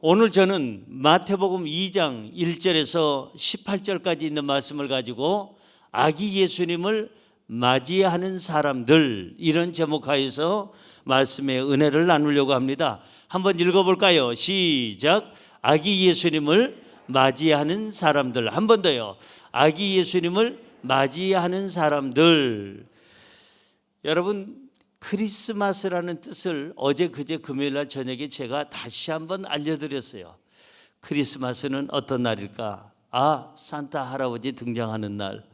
오늘 저는 마태복음 2장 1절에서 18절까지 있는 말씀을 가지고 아기 예수님을 맞이하는 사람들, 이런 제목하에서 말씀의 은혜를 나누려고 합니다. 한번 읽어볼까요? 시작. 아기 예수님을 맞이하는 사람들. 한 번 더요. 아기 예수님을 맞이하는 사람들. 여러분, 크리스마스라는 뜻을 어제 그제 금요일날 저녁에 제가 다시 한번 알려드렸어요. 크리스마스는 어떤 날일까? 산타 할아버지 등장하는 날,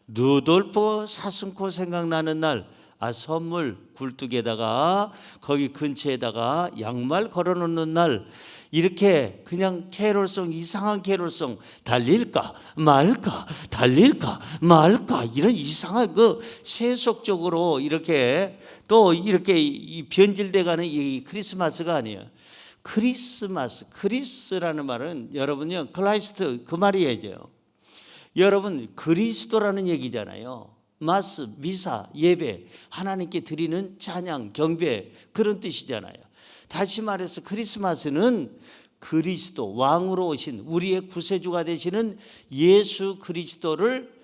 루돌프 사슴코 생각나는 날, 선물 굴뚝에다가 거기 근처에다가 양말 걸어놓는 날, 이렇게 그냥 캐롤송, 이상한 캐롤송, 달릴까 말까 달릴까 말까, 이런 이상한 세속적으로 이렇게 또 이렇게 변질돼가는 이 크리스마스가 아니에요. 크리스마스, 크리스라는 말은 여러분요, 크라이스트 그 말이에요. 여러분, 그리스도라는 얘기잖아요. 마스, 미사, 예배, 하나님께 드리는 찬양, 경배, 그런 뜻이잖아요. 다시 말해서 크리스마스는 그리스도, 왕으로 오신 우리의 구세주가 되시는 예수 그리스도를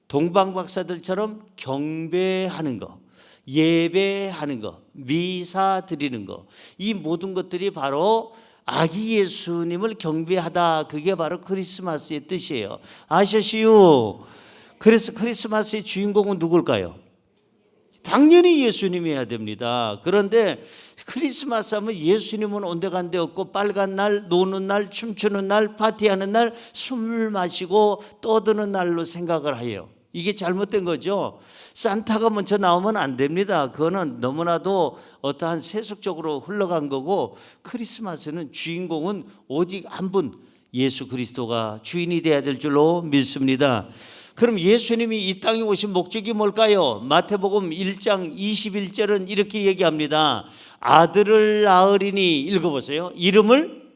동방박사들처럼 경배하는 거, 예배하는 거, 미사 드리는 거, 이 모든 것들이 바로 아기 예수님을 경배하다, 그게 바로 크리스마스의 뜻이에요. 아셨시요? 그래서 크리스마스의 주인공은 누굴까요? 당연히 예수님이어야 됩니다. 그런데 크리스마스 하면 예수님은 온데간데 없고, 빨간 날, 노는 날, 춤추는 날, 파티하는 날, 술 마시고 떠드는 날로 생각을 해요. 이게 잘못된 거죠. 산타가 먼저 나오면 안 됩니다. 그거는 너무나도 어떠한 세속적으로 흘러간 거고, 크리스마스는 주인공은 오직 한 분, 예수 그리스도가 주인이 되어야 될 줄로 믿습니다. 그럼 예수님이 이 땅에 오신 목적이 뭘까요? 마태복음 1장 21절은 이렇게 얘기합니다. 아들을 낳으리니, 읽어보세요. 이름을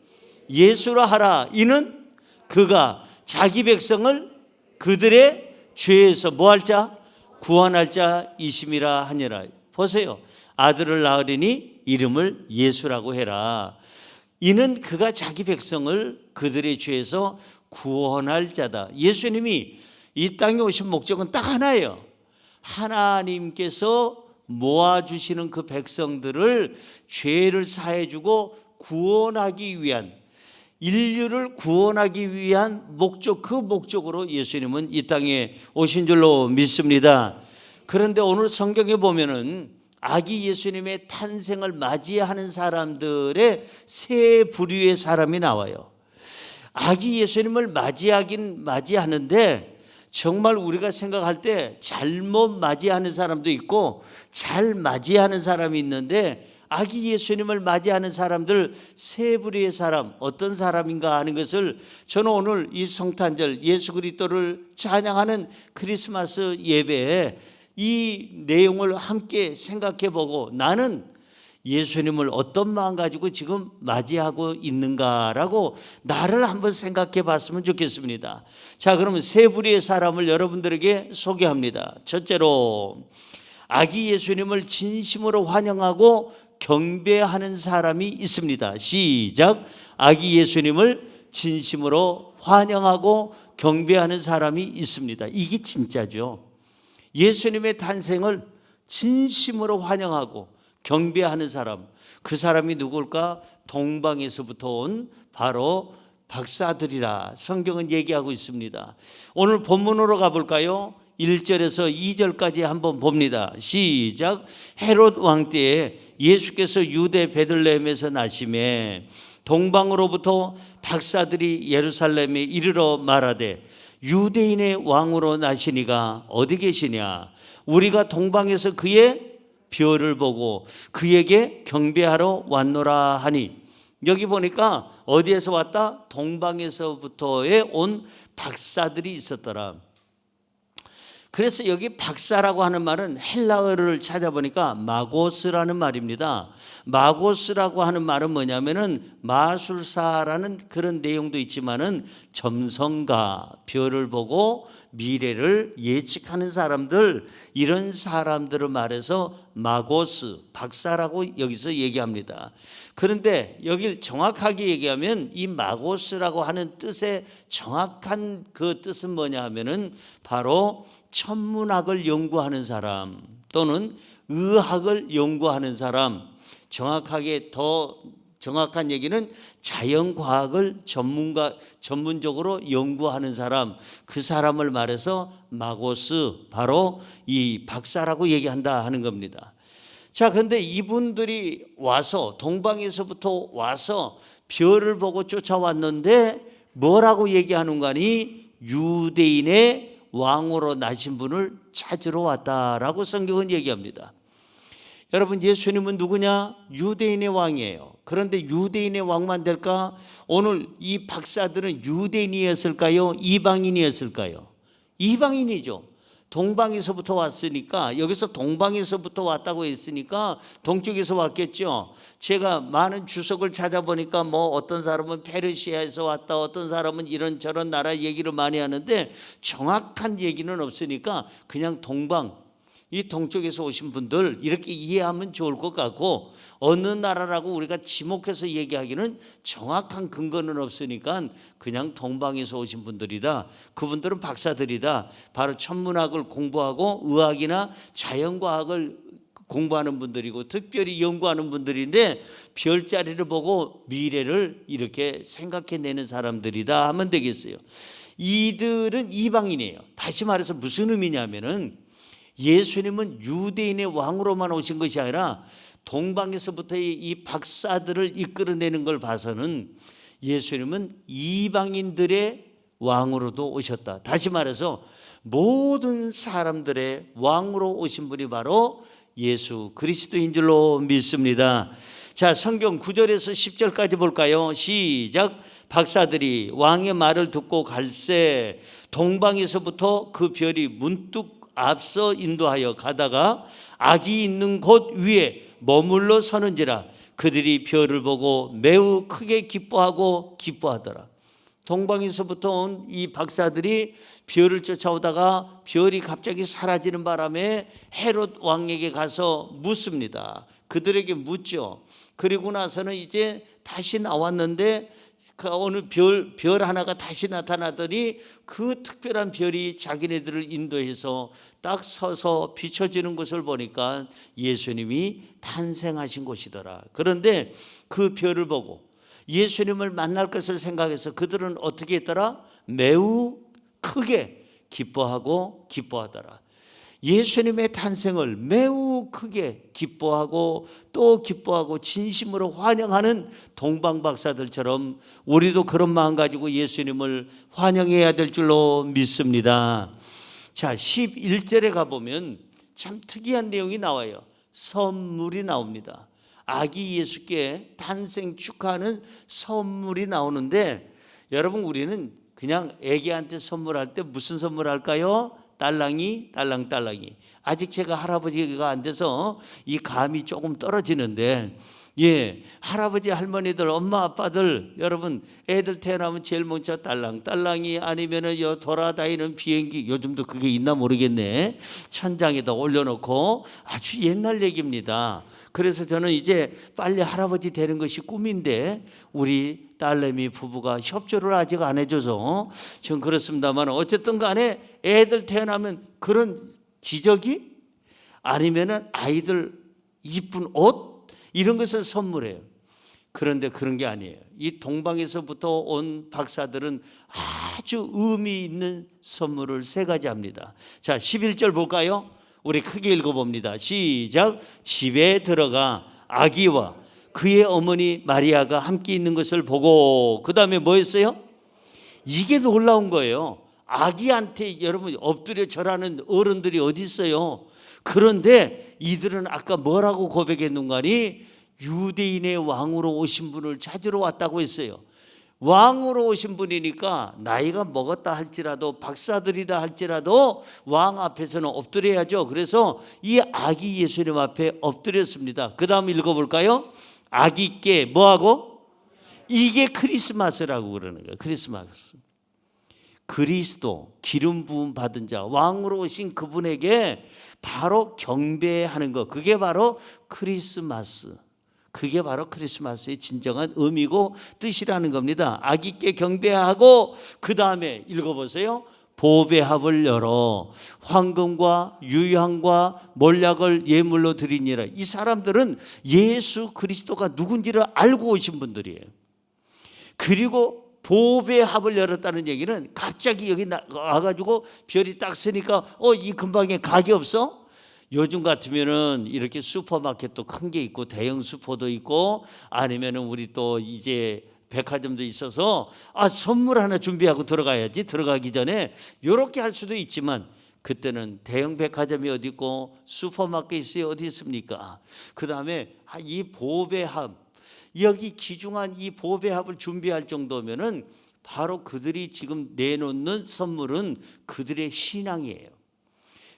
예수라 하라. 이는 그가 자기 백성을 그들의 죄에서 뭐할 자? 구원할 자이심이라 하니라. 보세요. 아들을 낳으리니 이름을 예수라고 해라. 이는 그가 자기 백성을 그들의 죄에서 구원할 자다. 예수님이 이 땅에 오신 목적은 딱 하나예요. 하나님께서 모아주시는 그 백성들을 죄를 사해주고 구원하기 위한, 인류를 구원하기 위한 목적, 그 목적으로 예수님은 이 땅에 오신 줄로 믿습니다. 그런데 오늘 성경에 보면은 아기 예수님의 탄생을 맞이하는 사람들의 세 부류의 사람이 나와요. 아기 예수님을 맞이하긴 맞이하는데, 정말 우리가 생각할 때 잘못 맞이하는 사람도 있고 잘 맞이하는 사람이 있는데, 아기 예수님을 맞이하는 사람들 세 부류의 사람, 어떤 사람인가 하는 것을 저는 오늘 이 성탄절 예수 그리스도를 찬양하는 크리스마스 예배에 이 내용을 함께 생각해 보고, 나는 예수님을 어떤 마음 가지고 지금 맞이하고 있는가라고 나를 한번 생각해 봤으면 좋겠습니다. 자, 그러면 세 부류의 사람을 여러분들에게 소개합니다. 첫째로, 아기 예수님을 진심으로 환영하고 경배하는 사람이 있습니다. 시작. 아기 예수님을 진심으로 환영하고 경배하는 사람이 있습니다. 이게 진짜죠. 예수님의 탄생을 진심으로 환영하고 경배하는 사람, 그 사람이 누굴까? 동방에서부터 온 바로 박사들이라 성경은 얘기하고 있습니다. 오늘 본문으로 가볼까요? 1절에서 2절까지 한번 봅니다. 시작. 헤롯 왕 때에 예수께서 유대 베들레헴에서 나시매 동방으로부터 박사들이 예루살렘에 이르러 말하되, 유대인의 왕으로 나시니가 어디 계시냐? 우리가 동방에서 그의 별을 보고 그에게 경배하러 왔노라 하니. 여기 보니까 어디에서 왔다? 동방에서부터의 온 박사들이 있었더라. 그래서 여기 박사라고 하는 말은 헬라어를 찾아보니까 마고스라는 말입니다. 마고스라고 하는 말은 뭐냐면은 마술사라는 그런 내용도 있지만은 점성가, 별을 보고 미래를 예측하는 사람들, 이런 사람들을 말해서 마고스, 박사라고 여기서 얘기합니다. 그런데 여길 정확하게 얘기하면 이 마고스라고 하는 뜻의 정확한 그 뜻은 뭐냐 하면은 바로 천문학을 연구하는 사람 또는 의학을 연구하는 사람, 정확하게 더 정확한 얘기는 자연과학을 전문적으로 연구하는 사람, 그 사람을 말해서 마고스, 바로 이 박사라고 얘기한다 하는 겁니다. 자, 근데 이분들이 와서 동방에서부터 와서 별을 보고 쫓아왔는데 뭐라고 얘기하는 거니? 유대인의 왕으로 나신 분을 찾으러 왔다라고 성경은 얘기합니다. 여러분, 예수님은 누구냐? 유대인의 왕이에요. 그런데 유대인의 왕만 될까? 오늘 이 박사들은 유대인이었을까요? 이방인이었을까요? 이방인이죠. 동방에서부터 왔으니까, 여기서 동방에서부터 왔다고 했으니까 동쪽에서 왔겠죠. 제가 많은 주석을 찾아보니까 뭐 어떤 사람은 페르시아에서 왔다, 어떤 사람은 이런저런 나라 얘기를 많이 하는데 정확한 얘기는 없으니까 그냥 동방, 이 동쪽에서 오신 분들 이렇게 이해하면 좋을 것 같고, 어느 나라라고 우리가 지목해서 얘기하기는 정확한 근거는 없으니까 그냥 동방에서 오신 분들이다, 그분들은 박사들이다, 바로 천문학을 공부하고 의학이나 자연과학을 공부하는 분들이고 특별히 연구하는 분들인데 별자리를 보고 미래를 이렇게 생각해내는 사람들이다 하면 되겠어요. 이들은 이방인이에요. 다시 말해서 무슨 의미냐면은 예수님은 유대인의 왕으로만 오신 것이 아니라 동방에서부터 이 박사들을 이끌어내는 걸 봐서는 예수님은 이방인들의 왕으로도 오셨다. 다시 말해서 모든 사람들의 왕으로 오신 분이 바로 예수 그리스도인 줄로 믿습니다. 자, 성경 9절에서 10절까지 볼까요? 시작. 박사들이 왕의 말을 듣고 갈새 동방에서부터 그 별이 문득 앞서 인도하여 가다가 악이 있는 곳 위에 머물러 서는지라 그들이 별을 보고 매우 크게 기뻐하더라. 동방에서부터 온 이 박사들이 별을 쫓아오다가 별이 갑자기 사라지는 바람에 헤롯 왕에게 가서 묻습니다. 그들에게 묻죠. 그리고 나서는 이제 다시 나왔는데 어느 별 하나가 다시 나타나더니 그 특별한 별이 자기네들을 인도해서 딱 서서 비춰지는 것을 보니까 예수님이 탄생하신 곳이더라. 그런데 그 별을 보고 예수님을 만날 것을 생각해서 그들은 어떻게 했더라? 매우 크게 기뻐하더라. 예수님의 탄생을 매우 크게 기뻐하고 또 기뻐하고 진심으로 환영하는 동방 박사들처럼 우리도 그런 마음 가지고 예수님을 환영해야 될 줄로 믿습니다. 자, 11절에 가보면 참 특이한 내용이 나와요. 선물이 나옵니다. 아기 예수께 탄생 축하하는 선물이 나오는데, 여러분, 우리는 그냥 아기한테 선물할 때 무슨 선물할까요? 딸랑이. 아직 제가 할아버지가 안 돼서 이 감이 조금 떨어지는데, 할아버지 할머니들 엄마 아빠들 여러분, 애들 태어나면 제일 먼저 딸랑이 아니면은 돌아다니는 비행기, 요즘도 그게 있나 모르겠네, 천장에다 올려놓고, 아주 옛날 얘기입니다. 그래서 저는 이제 빨리 할아버지 되는 것이 꿈인데 우리 딸내미 부부가 협조를 아직 안 해줘서 전 그렇습니다만, 어쨌든 간에 애들 태어나면 그런 기저귀 아니면은 아이들 이쁜 옷 이런 것을 선물해요. 그런데 그런 게 아니에요. 이 동방에서부터 온 박사들은 아주 의미 있는 선물을 세 가지 합니다. 자, 11절 볼까요? 우리 크게 읽어봅니다. 시작. 집에 들어가 아기와 그의 어머니 마리아가 함께 있는 것을 보고, 그 다음에 뭐 했어요? 이게 놀라운 거예요. 아기한테 여러분 엎드려 절하는 어른들이 어디 있어요? 그런데 이들은 아까 뭐라고 고백했는가니? 유대인의 왕으로 오신 분을 찾으러 왔다고 했어요. 왕으로 오신 분이니까 나이가 먹었다 할지라도 박사들이다 할지라도 왕 앞에서는 엎드려야죠. 그래서 이 아기 예수님 앞에 엎드렸습니다. 그 다음 읽어볼까요? 아기께 뭐하고? 이게 크리스마스라고 그러는 거예요. 크리스마스. 그리스도 기름 부음 받은 자 왕으로 오신 그분에게 바로 경배하는 것, 그게 바로 크리스마스. 그게 바로 크리스마스의 진정한 의미고 뜻이라는 겁니다. 아기께 경배하고 그 다음에 읽어보세요. 보배합을 열어 황금과 유향과 몰약을 예물로 드리니라. 이 사람들은 예수 그리스도가 누군지를 알고 오신 분들이에요. 그리고 보배합을 열었다는 얘기는 갑자기 여기 와가지고 별이 딱 서니까 이 근방에 가게 없어? 요즘 같으면은 이렇게 슈퍼마켓도 큰 게 있고 대형 슈퍼도 있고 아니면은 우리 또 이제 백화점도 있어서 선물 하나 준비하고 들어가야지, 들어가기 전에 이렇게 할 수도 있지만 그때는 대형 백화점이 어디 있고 슈퍼마켓이 어디 있습니까? 그 다음에 이 보배합, 여기 귀중한 이 보배합을 준비할 정도면은 바로 그들이 지금 내놓는 선물은 그들의 신앙이에요.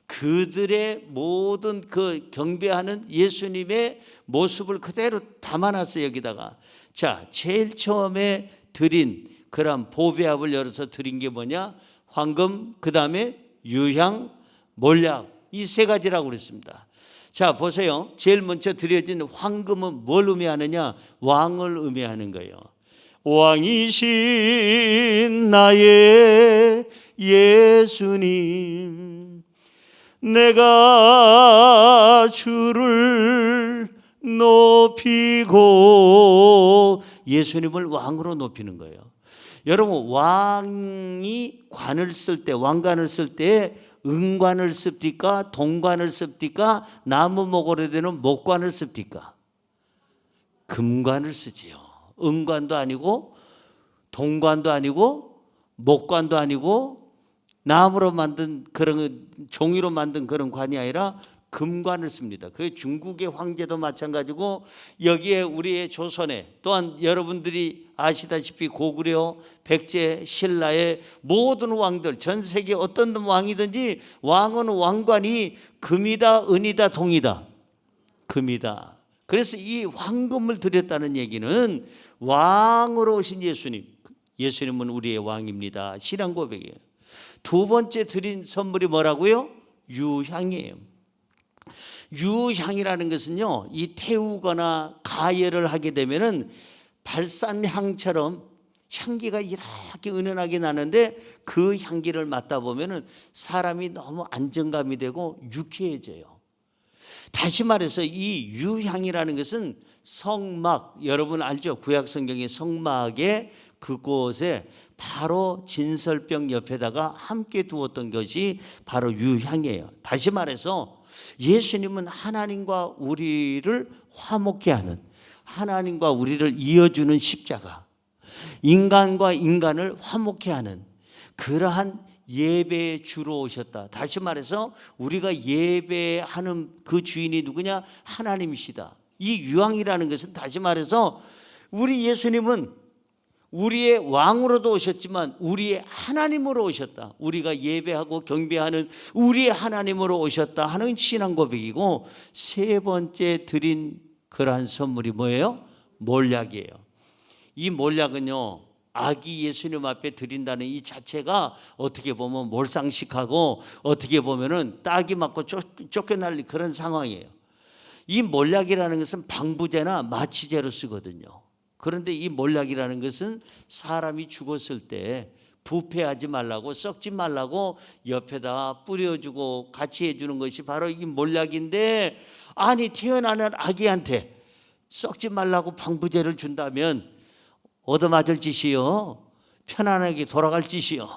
그들의 모든 그 경배하는 예수님의 모습을 그대로 담아놨어요. 여기다가 자, 제일 처음에 드린 그런 보배합을 열어서 드린 게 뭐냐? 황금, 그 다음에 유향, 몰약, 이 세 가지라고 그랬습니다. 자, 보세요. 제일 먼저 드려진 황금은 뭘 의미하느냐? 왕을 의미하는 거예요. 왕이신 나의 예수님, 내가 주를 높이고, 예수님을 왕으로 높이는 거예요. 여러분, 왕이 관을 쓸 때, 왕관을 쓸 때 은관을 씁니까? 동관을 씁니까? 나무 목으로 되는 목관을 씁니까? 금관을 쓰지요. 은관도 아니고 동관도 아니고 목관도 아니고 나무로 만든 그런 종이로 만든 그런 관이 아니라 금관을 씁니다. 그 중국의 황제도 마찬가지고 여기에 우리의 조선에 또한 여러분들이 아시다시피 고구려, 백제, 신라의 모든 왕들, 전 세계 어떤 왕이든지 왕은 왕관이 금이다, 은이다, 동이다. 금이다. 그래서 이 황금을 드렸다는 얘기는 왕으로 오신 예수님, 예수님은 우리의 왕입니다. 신앙 고백이에요. 두 번째 드린 선물이 뭐라고요? 유향이에요. 유향이라는 것은요, 이 태우거나 가열을 하게 되면은 발산향처럼 향기가 이렇게 은은하게 나는데 그 향기를 맡다 보면은 사람이 너무 안정감이 되고 유쾌해져요. 다시 말해서 이 유향이라는 것은 성막, 여러분 알죠? 구약 성경의 성막의 그곳에 바로 진설병 옆에다가 함께 두었던 것이 바로 유향이에요. 다시 말해서 예수님은 하나님과 우리를 화목케 하는, 하나님과 우리를 이어주는 십자가, 인간과 인간을 화목케 하는 그러한 예배의 주로 오셨다. 다시 말해서 우리가 예배하는 그 주인이 누구냐? 하나님이시다. 이 유향이라는 것은 다시 말해서 우리 예수님은 우리의 왕으로도 오셨지만 우리의 하나님으로 오셨다. 우리가 예배하고 경배하는 우리의 하나님으로 오셨다 하는 신앙 고백이고, 세 번째 드린 그러한 선물이 뭐예요? 몰약이에요. 이 몰약은요, 아기 예수님 앞에 드린다는 이 자체가 어떻게 보면 몰상식하고 어떻게 보면은 딱이 맞고 쫓겨날 그런 상황이에요. 이 몰약이라는 것은 방부제나 마취제로 쓰거든요. 그런데 이 몰약이라는 것은 사람이 죽었을 때 부패하지 말라고, 썩지 말라고 옆에다 뿌려주고 같이 해주는 것이 바로 이 몰약인데, 아니 태어나는 아기한테 썩지 말라고 방부제를 준다면 얻어맞을 짓이요, 편안하게 돌아갈 짓이요,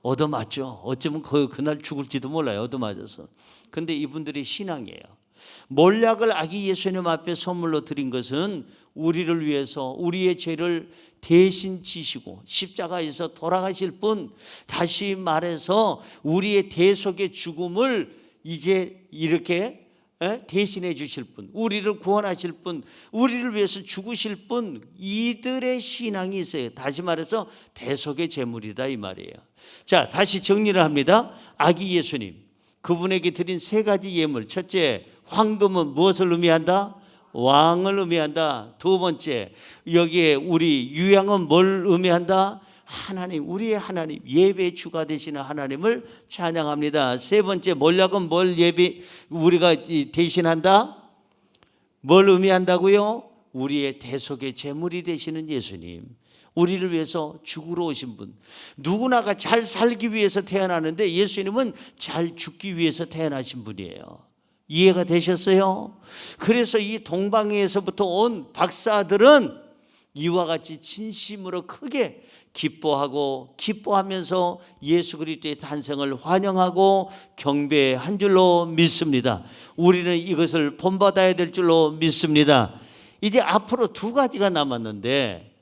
얻어맞죠. 어쩌면 그날 죽을지도 몰라요, 얻어맞아서. 근데 이분들이 신앙이에요. 몰약을 아기 예수님 앞에 선물로 드린 것은 우리를 위해서 우리의 죄를 대신 지시고 십자가에서 돌아가실 분, 다시 말해서 우리의 대속의 죽음을 이제 이렇게 대신해 주실 분, 우리를 구원하실 분, 우리를 위해서 죽으실 분, 이들의 신앙이 있어요. 다시 말해서 대속의 제물이다 이 말이에요. 자, 다시 정리를 합니다. 아기 예수님, 그분에게 드린 세 가지 예물. 첫째, 황금은 무엇을 의미한다? 왕을 의미한다. 두 번째, 여기에 우리 유향은 뭘 의미한다? 하나님, 우리의 하나님, 예배의 주가 되시는 하나님을 찬양합니다. 세 번째, 몰약은 뭘 우리가 대신한다? 뭘 의미한다고요? 우리의 대속의 제물이 되시는 예수님, 우리를 위해서 죽으러 오신 분. 누구나가 잘 살기 위해서 태어나는데 예수님은 잘 죽기 위해서 태어나신 분이에요. 이해가 되셨어요? 그래서 이 동방에서부터 온 박사들은 이와 같이 진심으로 크게 기뻐하면서 예수 그리스도의 탄생을 환영하고 경배한 줄로 믿습니다. 우리는 이것을 본받아야 될 줄로 믿습니다. 이제 앞으로 두 가지가 남았는데,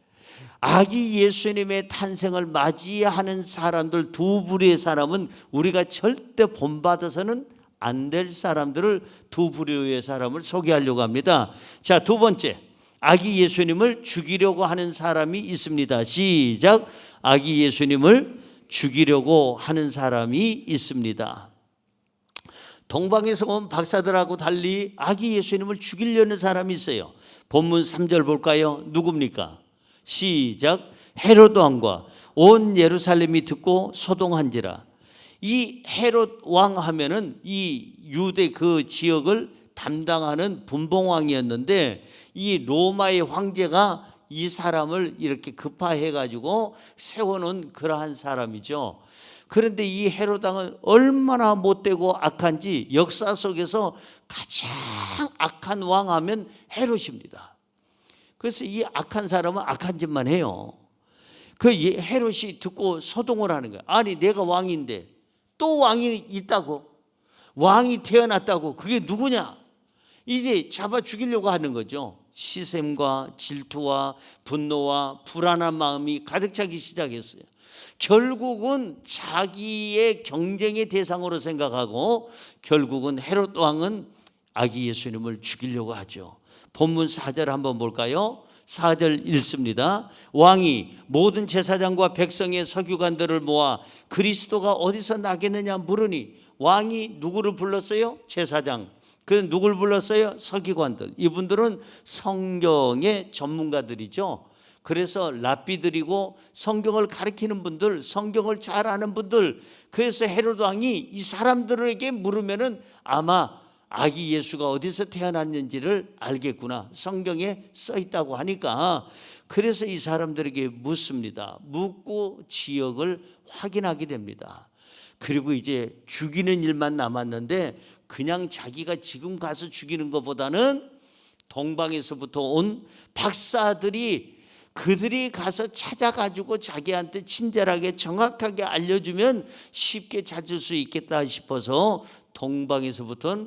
아기 예수님의 탄생을 맞이하는 사람들, 두 부류의 사람은 우리가 절대 본받아서는 안 될 사람들을, 두 부류의 사람을 소개하려고 합니다. 자, 두 번째, 아기 예수님을 죽이려고 하는 사람이 있습니다. 시작. 아기 예수님을 죽이려고 하는 사람이 있습니다. 동방에서 온 박사들하고 달리 아기 예수님을 죽이려는 사람이 있어요. 본문 3절 볼까요? 누굽니까? 시작. 헤롯 왕과 온 예루살렘이 듣고 소동한지라. 이 헤롯 왕 하면은 이 유대 그 지역을 담당하는 분봉왕이었는데, 이 로마의 황제가 이 사람을 이렇게 급파해 가지고 세워놓은 그러한 사람이죠. 그런데 이 헤롯 왕은 얼마나 못되고 악한지, 역사 속에서 가장 악한 왕 하면 헤롯입니다. 그래서 이 악한 사람은 악한 짓만 해요. 그 헤롯이 듣고 소동을 하는 거야. 아니, 내가 왕인데 또 왕이 있다고, 왕이 태어났다고, 그게 누구냐? 이제 잡아 죽이려고 하는 거죠. 시샘과 질투와 분노와 불안한 마음이 가득 차기 시작했어요. 결국은 자기의 경쟁의 대상으로 생각하고 결국은 헤롯 왕은 아기 예수님을 죽이려고 하죠. 본문 4절 한번 볼까요? 4절 읽습니다. 왕이 모든 제사장과 백성의 서기관들을 모아 그리스도가 어디서 나겠느냐 물으니, 왕이 누구를 불렀어요? 제사장. 그 누굴 불렀어요? 서기관들. 이분들은 성경의 전문가들이죠. 그래서 랍비들이고 성경을 가르치는 분들, 성경을 잘 아는 분들. 그래서 헤롯 왕이 이 사람들에게 물으면은 아마 아기 예수가 어디서 태어났는지를 알겠구나, 성경에 써 있다고 하니까. 그래서 이 사람들에게 묻습니다. 묻고 지역을 확인하게 됩니다. 그리고 이제 죽이는 일만 남았는데, 그냥 자기가 지금 가서 죽이는 것보다는 동방에서부터 온 박사들이, 그들이 가서 찾아가지고 자기한테 친절하게 정확하게 알려주면 쉽게 찾을 수 있겠다 싶어서 동방에서부터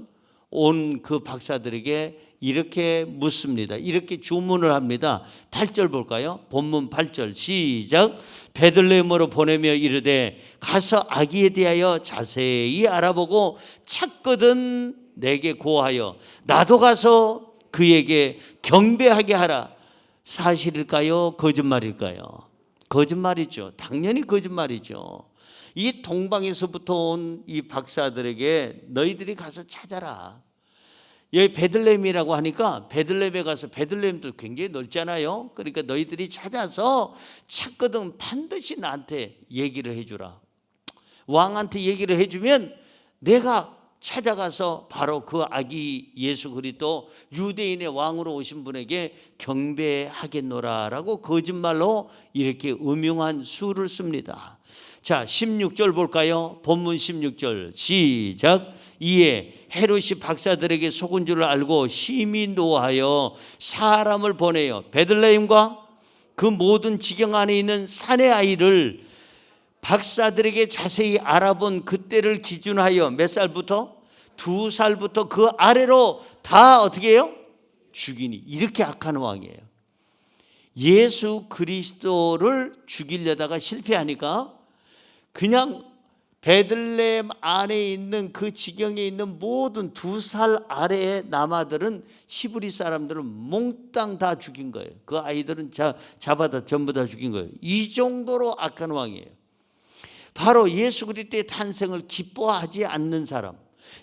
온 그 박사들에게 이렇게 묻습니다. 이렇게 주문을 합니다. 8절 볼까요? 본문 8절 시작. 베들레헴으로 보내며 이르되 가서 아기에 대하여 자세히 알아보고 찾거든 내게 고하여 나도 가서 그에게 경배하게 하라. 사실일까요? 거짓말일까요? 거짓말이죠. 당연히 거짓말이죠. 이 동방에서부터 온 이 박사들에게 너희들이 가서 찾아라. 여기 베들레헴이라고 하니까 베들레헴에 가서, 베들레헴도 굉장히 넓잖아요. 그러니까 너희들이 찾아서 찾거든 반드시 나한테 얘기를 해주라. 왕한테 얘기를 해주면 내가 찾아가서 바로 그 아기 예수 그리스도 유대인의 왕으로 오신 분에게 경배하겠노라라고 거짓말로 이렇게 음흉한 수를 씁니다. 자, 16절 볼까요? 본문 16절 시작. 이에 헤롯이 박사들에게 속은 줄을 알고 심히 노하여 사람을 보내어 베들레헴과 그 모든 지경 안에 있는 산의 아이를 박사들에게 자세히 알아본 그때를 기준하여 몇 살부터? 2살부터 그 아래로 다 어떻게 해요? 죽이니. 이렇게 악한 왕이에요. 예수 그리스도를 죽이려다가 실패하니까 그냥 베들레헴 안에 있는 그 지경에 있는 모든 2살 아래의 남아들은 히브리 사람들은 몽땅 다 죽인 거예요. 그 아이들은 잡아다 전부 다 죽인 거예요. 이 정도로 악한 왕이에요. 바로 예수 그리스도의 탄생을 기뻐하지 않는 사람,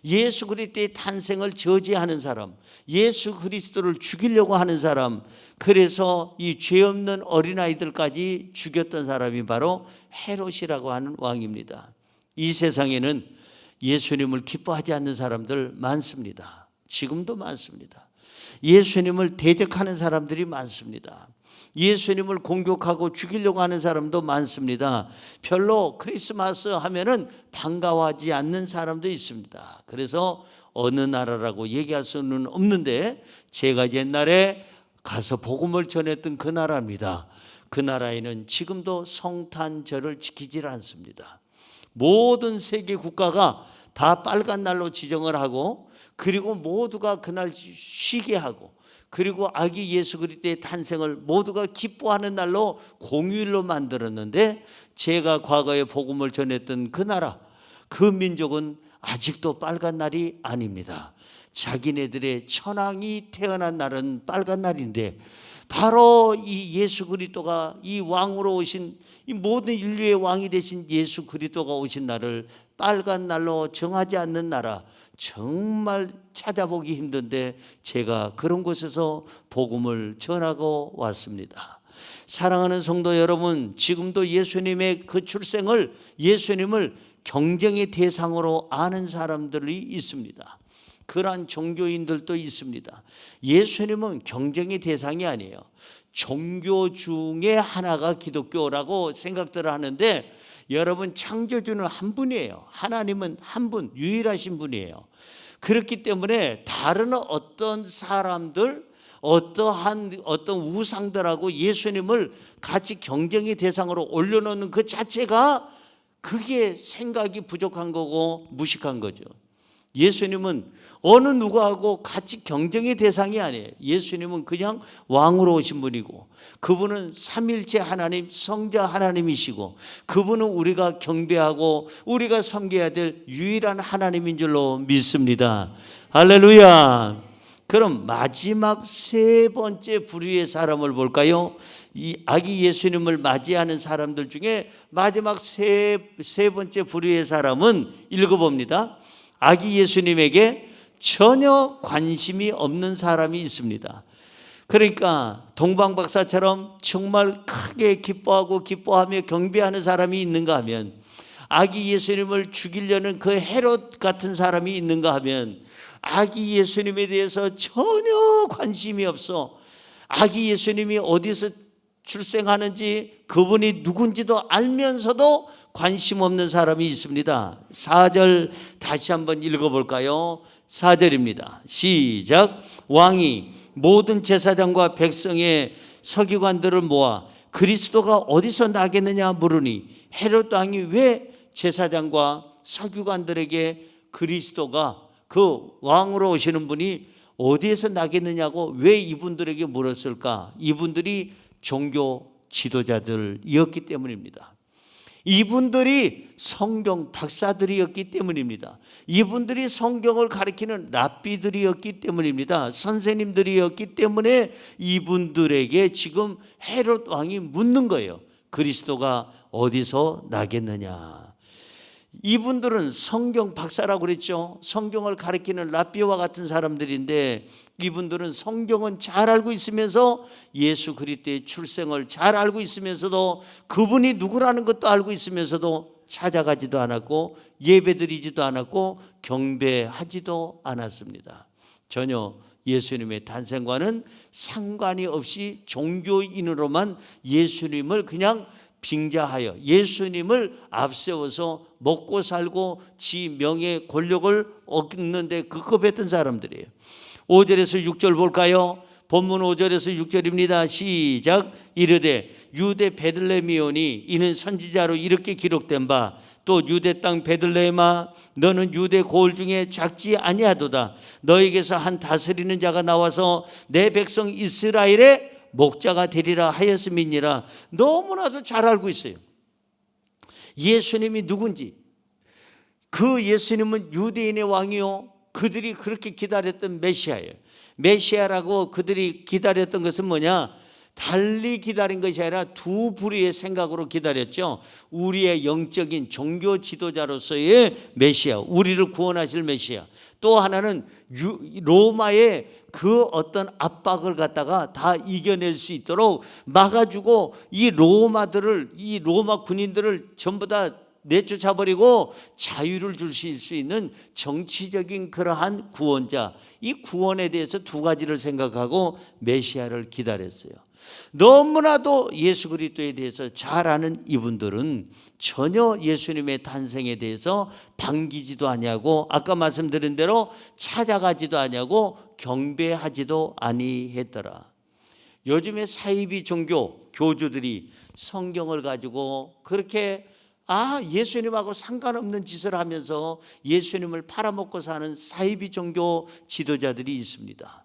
예수 그리스도의 탄생을 저지하는 사람, 예수 그리스도를 죽이려고 하는 사람, 그래서 이 죄 없는 어린아이들까지 죽였던 사람이 바로 헤롯이라고 하는 왕입니다. 이 세상에는 예수님을 기뻐하지 않는 사람들 많습니다. 지금도 많습니다. 예수님을 대적하는 사람들이 많습니다. 예수님을 공격하고 죽이려고 하는 사람도 많습니다. 별로 크리스마스 하면은 반가워하지 않는 사람도 있습니다. 그래서 어느 나라라고 얘기할 수는 없는데 제가 옛날에 가서 복음을 전했던 그 나라입니다. 그 나라에는 지금도 성탄절을 지키질 않습니다. 모든 세계 국가가 다 빨간 날로 지정을 하고, 그리고 모두가 그날 쉬게 하고, 그리고 아기 예수 그리스도의 탄생을 모두가 기뻐하는 날로 공휴일로 만들었는데, 제가 과거에 복음을 전했던 그 나라, 그 민족은 아직도 빨간 날이 아닙니다. 자기네들의 천왕이 태어난 날은 빨간 날인데, 바로 이 예수 그리스도가 이 왕으로 오신, 이 모든 인류의 왕이 되신 예수 그리스도가 오신 날을 빨간 날로 정하지 않는 나라, 정말 찾아보기 힘든데 제가 그런 곳에서 복음을 전하고 왔습니다. 사랑하는 성도 여러분, 지금도 예수님의 그 출생을, 예수님을 경쟁의 대상으로 아는 사람들이 있습니다. 그러한 종교인들도 있습니다. 예수님은 경쟁의 대상이 아니에요. 종교 중에 하나가 기독교라고 생각들을 하는데, 여러분, 창조주는 한 분이에요. 하나님은 한 분, 유일하신 분이에요. 그렇기 때문에 다른 어떤 사람들, 어떤 우상들하고 예수님을 같이 경쟁의 대상으로 올려놓는 그 자체가, 그게 생각이 부족한 거고 무식한 거죠. 예수님은 어느 누구하고 같이 경쟁의 대상이 아니에요. 예수님은 그냥 왕으로 오신 분이고, 그분은 삼일체 하나님, 성자 하나님이시고, 그분은 우리가 경배하고 우리가 섬겨야 될 유일한 하나님인 줄로 믿습니다. 할렐루야. 그럼 마지막 세 번째 부류의 사람을 볼까요? 이 아기 예수님을 맞이하는 사람들 중에 마지막 세 번째 부류의 사람은 읽어봅니다. 아기 예수님에게 전혀 관심이 없는 사람이 있습니다. 그러니까 동방박사처럼 정말 크게 기뻐하며 경배하는 사람이 있는가 하면, 아기 예수님을 죽이려는 그 헤롯 같은 사람이 있는가 하면, 아기 예수님에 대해서 전혀 관심이 없어 아기 예수님이 어디서 출생하는지, 그분이 누군지도 알면서도 관심 없는 사람이 있습니다. 4절 다시 한번 읽어볼까요? 4절입니다. 시작. 왕이 모든 제사장과 백성의 서기관들을 모아 그리스도가 어디서 나겠느냐 물으니, 헤롯 왕이 왜 제사장과 서기관들에게 그리스도가, 그 왕으로 오시는 분이 어디에서 나겠느냐고 왜 이분들에게 물었을까? 이분들이 종교 지도자들이었기 때문입니다. 이분들이 성경 박사들이었기 때문입니다. 이분들이 성경을 가르치는 랍비들이었기 때문입니다. 선생님들이었기 때문에 이분들에게 지금 헤롯 왕이 묻는 거예요. 그리스도가 어디서 나겠느냐. 이분들은 성경 박사라고 그랬죠. 성경을 가르치는 랍비와 같은 사람들인데, 이분들은 성경은 잘 알고 있으면서 예수 그리스도의 출생을 잘 알고 있으면서도, 그분이 누구라는 것도 알고 있으면서도 찾아가지도 않았고 예배드리지도 않았고 경배하지도 않았습니다. 전혀 예수님의 탄생과는 상관이 없이 종교인으로만 예수님을 그냥 빙자하여 예수님을 앞세워서 먹고 살고 지 명예 권력을 얻는 데 급급했던 사람들이에요. 5절에서 6절 볼까요? 본문 5절에서 6절입니다. 시작. 이르되 유대 베들레헴이오니 이는 선지자로 이렇게 기록된 바, 또 유대 땅 베들레헴아 너는 유대 고을 중에 작지 아니하도다. 너에게서 한 다스리는 자가 나와서 내 백성 이스라엘의 목자가 되리라 하였음이니라. 너무나도 잘 알고 있어요. 예수님이 누군지, 그 예수님은 유대인의 왕이요, 그들이 그렇게 기다렸던 메시아예요. 메시아라고 그들이 기다렸던 것은 뭐냐? 달리 기다린 것이 아니라 두 부류의 생각으로 기다렸죠. 우리의 영적인 종교 지도자로서의 메시아, 우리를 구원하실 메시아. 또 하나는 로마의 그 어떤 압박을 갖다가 다 이겨낼 수 있도록 막아주고 이 로마 군인들을 전부 다 내쫓아버리고 자유를 주실 수 있는 정치적인 그러한 구원자, 이 구원에 대해서 두 가지를 생각하고 메시아를 기다렸어요. 너무나도 예수 그리스도에 대해서 잘 아는 이분들은 전혀 예수님의 탄생에 대해서 반기지도 아니하고 아까 말씀드린 대로 찾아가지도 아니하고 경배하지도 아니했더라. 요즘에 사이비 종교 교주들이 성경을 가지고 그렇게 예수님하고 상관없는 짓을 하면서 예수님을 팔아먹고 사는 사이비 종교 지도자들이 있습니다.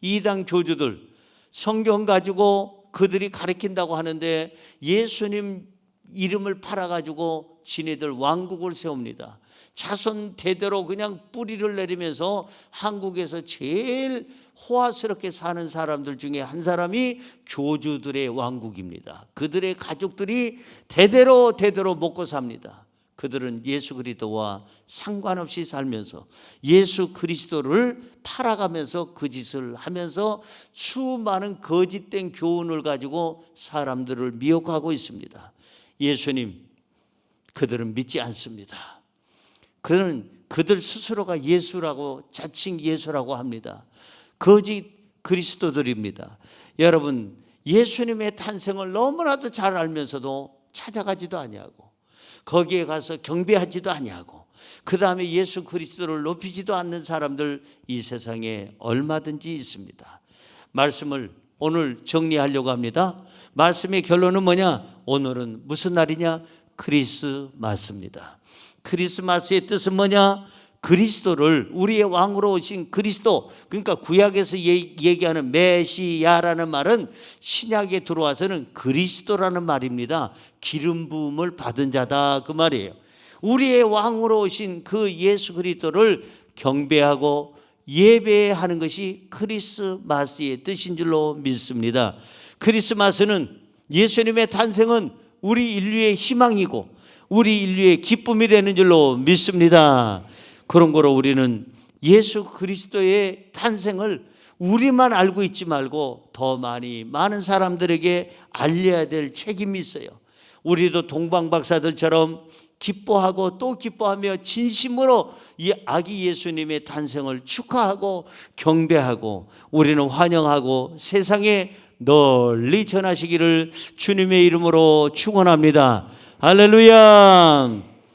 이단 교주들 성경 가지고 그들이 가르친다고 하는데 예수님 이름을 팔아가지고 지네들 왕국을 세웁니다. 자손 대대로 그냥 뿌리를 내리면서 한국에서 제일 호화스럽게 사는 사람들 중에 한 사람이 교주들의 왕국입니다. 그들의 가족들이 대대로 먹고 삽니다. 그들은 예수 그리스도와 상관없이 살면서 예수 그리스도를 팔아가면서 그 짓을 하면서 수많은 거짓된 교훈을 가지고 사람들을 미혹하고 있습니다. 예수님, 그들은 믿지 않습니다. 그들 스스로가 예수라고 자칭 예수라고 합니다. 거짓 그리스도들입니다. 여러분, 예수님의 탄생을 너무나도 잘 알면서도 찾아가지도 아니하고 거기에 가서 경배하지도 아니하고 그 다음에 예수 그리스도를 높이지도 않는 사람들 이 세상에 얼마든지 있습니다. 말씀을 오늘 정리하려고 합니다. 말씀의 결론은 뭐냐? 오늘은 무슨 날이냐? 크리스마스입니다. 크리스마스의 뜻은 뭐냐? 그리스도를, 우리의 왕으로 오신 그리스도, 그러니까 구약에서 얘기하는 메시아라는 말은 신약에 들어와서는 그리스도라는 말입니다. 기름 부음을 받은 자다, 그 말이에요. 우리의 왕으로 오신 그 예수 그리스도를 경배하고 예배하는 것이 크리스마스의 뜻인 줄로 믿습니다. 크리스마스는 예수님의 탄생은 우리 인류의 희망이고 우리 인류의 기쁨이 되는 줄로 믿습니다. 그런 거로 우리는 예수 그리스도의 탄생을 우리만 알고 있지 말고 더 많은 사람들에게 알려야 될 책임이 있어요. 우리도 동방박사들처럼 기뻐하고 또 기뻐하며 진심으로 이 아기 예수님의 탄생을 축하하고 경배하고 우리는 환영하고 세상에 널리 전하시기를 주님의 이름으로 축원합니다. 할렐루야.